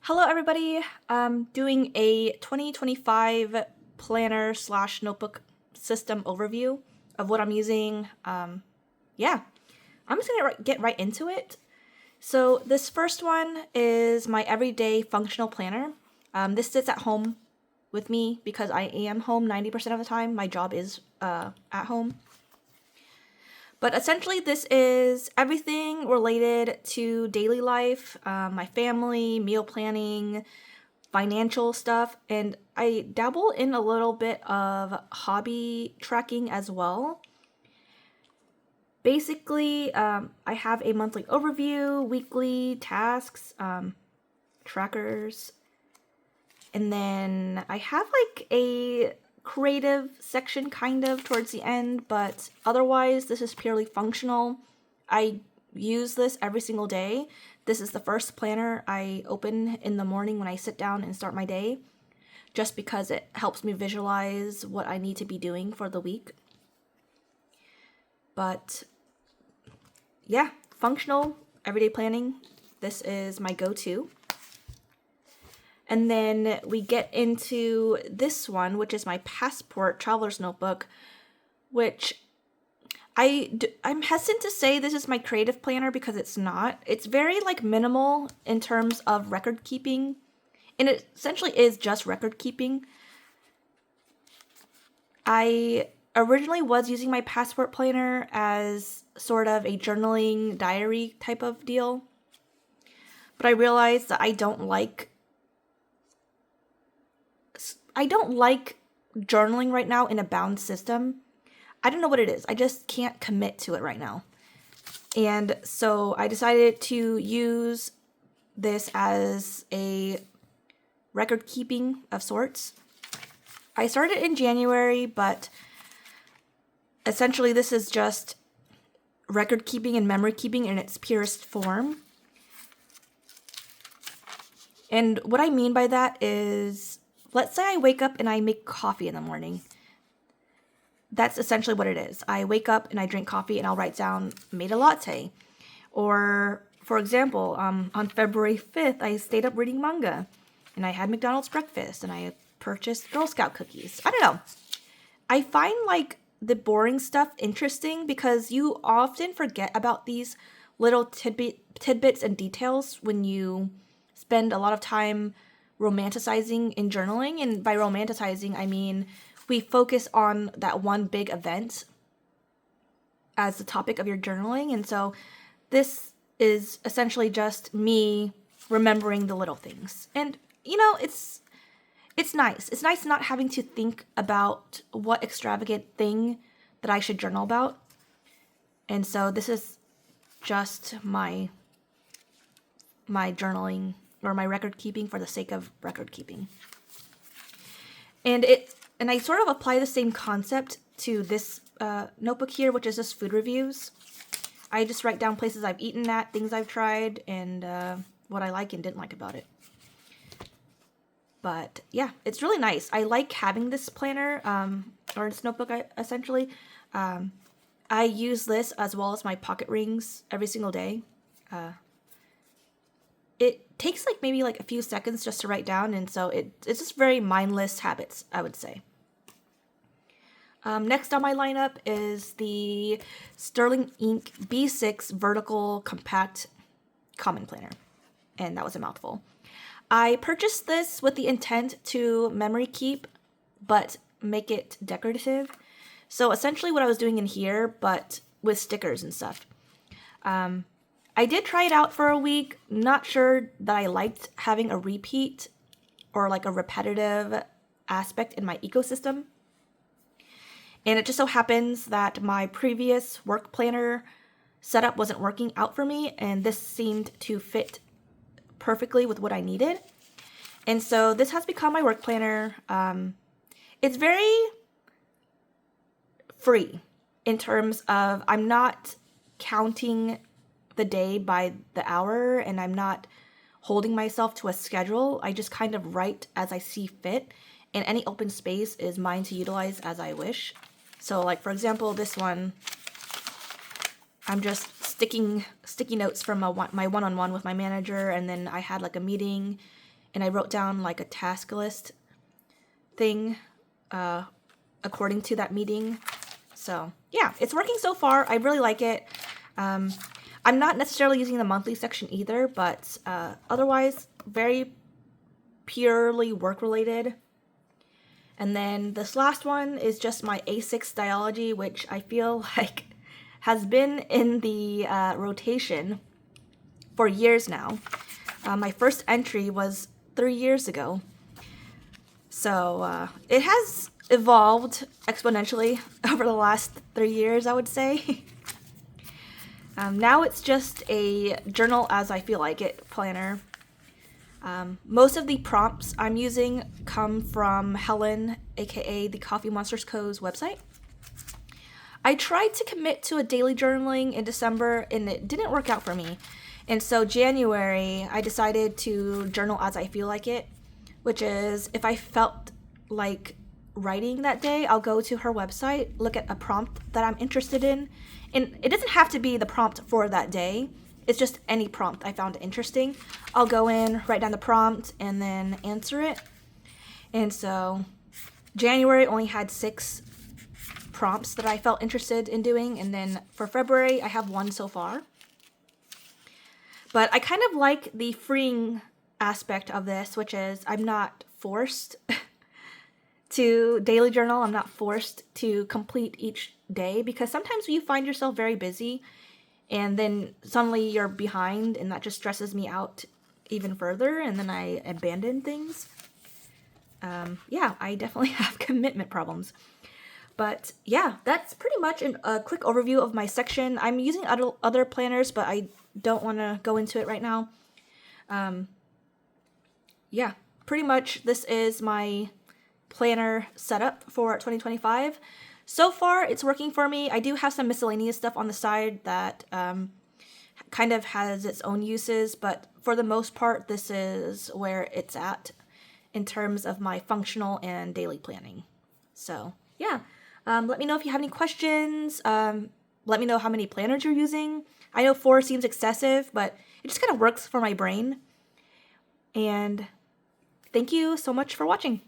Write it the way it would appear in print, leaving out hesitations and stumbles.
Hello, everybody. I'm doing a 2025 planner slash notebook system overview of what I'm using. Yeah, I'm just gonna get right into it. So this first one is my everyday functional planner. This sits at home with me because I am home 90% of the time. My job is at home. But essentially, this is everything related to daily life, my family, meal planning, financial stuff, and I dabble in a little bit of hobby tracking as well. Basically, I have a monthly overview, weekly tasks, trackers, and then I have like a creative section kind of towards the end, but otherwise, this is purely functional. I use this every single day. This is the first planner I open in the morning when I sit down and start my day, just because it helps me visualize what I need to be doing for the week. But yeah, functional everyday planning. This is my go-to. And then we get into this one, which is my passport traveler's notebook, which I'm hesitant to say this is my creative planner because it's not. It's very like minimal in terms of record keeping, and it essentially is just record keeping. I originally was using my passport planner as sort of a journaling diary type of deal, but I realized that I don't like journaling right now in a bound system. I don't know what it is. I just can't commit to it right now. And so I decided to use this as a record keeping of sorts. I started in January, but essentially this is just record keeping and memory keeping in its purest form. And what I mean by that is, let's say I wake up and I make coffee in the morning. That's essentially what it is. I wake up and I drink coffee and I'll write down made a latte. Or, for example, on February 5th, I stayed up reading manga and I had McDonald's breakfast and I purchased Girl Scout cookies. I don't know. I find like the boring stuff interesting because you often forget about these little tidbits and details when you spend a lot of time romanticizing in journaling. And by romanticizing, I mean we focus on that one big event as the topic of your journaling. And so this is essentially just me remembering the little things. And it's nice. It's nice not having to think about what extravagant thing that I should journal about. And so this is just my journaling or my record keeping for the sake of record keeping. And I sort of apply the same concept to this notebook here, which is just food reviews. I just write down places I've eaten at, things I've tried, and what I like and didn't like about it. But yeah, it's really nice. I like having this planner, or this notebook, essentially. I use this as well as my pocket rings every single day. It takes like maybe like a few seconds just to write down, and so it's just very mindless habits, I would say. Next on my lineup is the Sterling Ink B6 Vertical Compact Common Planner, and that was a mouthful. I purchased this with the intent to memory keep, but make it decorative. So essentially what I was doing in here, but with stickers and stuff. I did try it out for a week. Not sure that I liked having a repeat or like a repetitive aspect in my ecosystem. And it just so happens that my previous work planner setup wasn't working out for me, and this seemed to fit perfectly with what I needed. And so this has become my work planner. It's very free in terms of I'm not counting the day by the hour, and I'm not holding myself to a schedule. I just kind of write as I see fit, and any open space is mine to utilize as I wish. So like, for example, this one, I'm just sticking sticky notes from my one-on-one with my manager, and then I had like a meeting and I wrote down like a task list thing according to that meeting. So yeah, it's working so far. I really like it. I'm not necessarily using the monthly section either, but otherwise very purely work related. And then this last one is just my A6 styology, which I feel like has been in the rotation for years now. My first entry was 3 years ago. So it has evolved exponentially over the last 3 years, I would say. Now it's just a journal as I feel like it planner. Most of the prompts I'm using come from Helen, aka the Coffee Monsters Co.'s website. I tried to commit to a daily journaling in December and it didn't work out for me. And so January, I decided to journal as I feel like it, which is if I felt like writing that day, I'll go to her website, look at a prompt that I'm interested in. And it doesn't have to be the prompt for that day. It's just any prompt I found interesting. I'll go in, write down the prompt, and then answer it. And so January only had 6 prompts that I felt interested in doing. And then for February, I have 1 so far. But I kind of like the freeing aspect of this, which is I'm not forced to daily journal. I'm not forced to complete each day because sometimes you find yourself very busy and then suddenly you're behind and that just stresses me out even further and then I abandon things. Yeah, I definitely have commitment problems. But yeah, that's pretty much a quick overview of my section. I'm using other planners, but I don't want to go into it right now. Yeah, pretty much this is my planner setup for 2025. So far, it's working for me. I do have some miscellaneous stuff on the side that kind of has its own uses, but for the most part, this is where it's at in terms of my functional and daily planning. So yeah, let me know if you have any questions. Let me know how many planners you're using. I know 4 seems excessive, but it just kind of works for my brain. And thank you so much for watching.